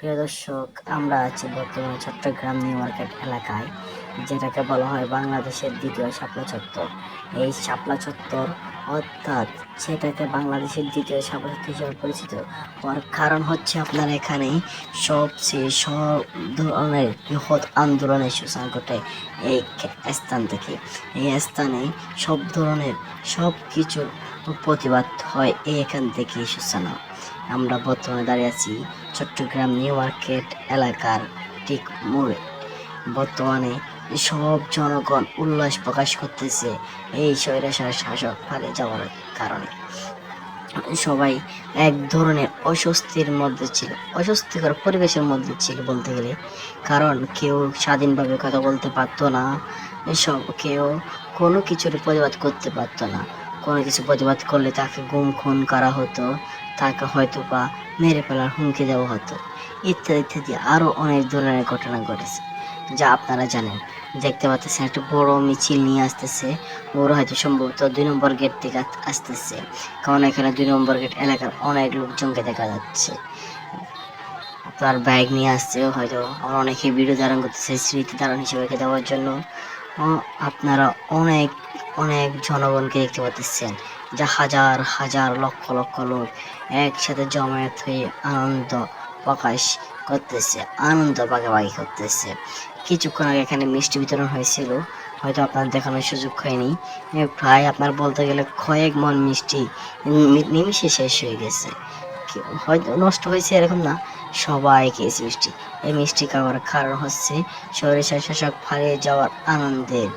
প্রিয় দর্শক, আমরা আছি বর্তমানে চট্টগ্রাম নিউ মার্কেট এলাকায়, যেটাকে বলা হয় বাংলাদেশের দ্বিতীয় শাপলা চত্বর। এই শাপলা চত্বর অর্থাৎ সেটাকে বাংলাদেশের দ্বিতীয় শাপলা চত্বর হিসেবে পরিচিত হওয়ার কারণ হচ্ছে আপনার এখানে সবচেয়ে সব ধরনের বৃহৎ আন্দোলনের সূচনা ঘটে এই স্থান থেকে। এই স্থানে সব ধরনের সব কিছুর প্রতিবাদ হয় এখান থেকেই সূচনা। আমরা বর্তমানে দাঁড়িয়ে আছি চট্টগ্রাম নিউ মার্কেট এলাকার ঠিক মোড়ে। বর্তমানে সব জনগণ উল্লাস প্রকাশ করতেছে এই স্বৈরাচার শাসক পালিয়ে যাওয়ার কারণে। সবাই এক ধরনের অস্বস্তির মধ্যে ছিল, অস্বস্তিকর পরিবেশের মধ্যে ছিল বলতে গেলে। কারণ কেউ স্বাধীনভাবে কথা বলতে পারতো না, এসব কেউ কোনো কিছুর প্রতিবাদ করতে পারতো না। কোনো কিছু প্রতিবাদ করলে তাকে গুম খুন করা হতো, তাকে হয়তো বা মেরে ফেলার হুমকি দেওয়া হতো, ইত্যাদি ইত্যাদি আরও অনেক ধরনের ঘটনা ঘটেছে, যা আপনারা জানেন। দেখতে পাচ্ছেন একটা বড় মিছিল নিয়ে আসতেছে, ওরা হয়তো সম্ভবত 2 নম্বর গেট থেকে আসতেছে, কারণ এখানে 2 নম্বর গেট এলাকার অনেক লোকজনকে দেখা যাচ্ছে। আপনার বাইক নিয়ে আসছে, হয়তো অনেকে ভিডিও ধারণ করতেছে স্মৃতি ধারণ হিসেবে দেওয়ার জন্য। আপনারা অনেক অনেক জনগণকে দেখতে পাচ্ছেন, যা হাজার হাজার লক্ষ লক্ষ লোক একসাথে জমায়েত হয়ে আনন্দ প্রকাশ করতেছে, আনন্দ ভাগাভাগি করতেছে। কিছুক্ষণ আগে এখানে মিষ্টি বিতরণ হয়েছিল, হয়তো আপনার দেখানোর সুযোগ হয়নি। প্রায় আপনার বলতে গেলে কয়েক মন মিষ্টি নিমিষে শেষ হয়ে গেছে। হয়তো নষ্ট হয়েছে এরকম না, সবাই খেয়েছে মিষ্টি। এই মিষ্টি খাওয়ার কারণ হচ্ছে স্বৈরাচার শাসক পালিয়ে যাওয়ার আনন্দের।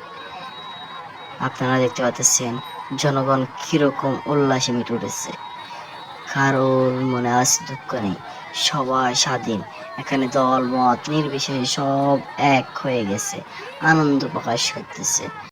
আপনারা দেখতে পাচ্ছেন জনগণ কিরকম উল্লাসে মেতে উঠেছে, কারোর মনে আজ দুঃখ নেই, সবাই স্বাধীন। এখানে দল মত নির্বিশেষে সব এক হয়ে গেছে, আনন্দ প্রকাশ করতেছে।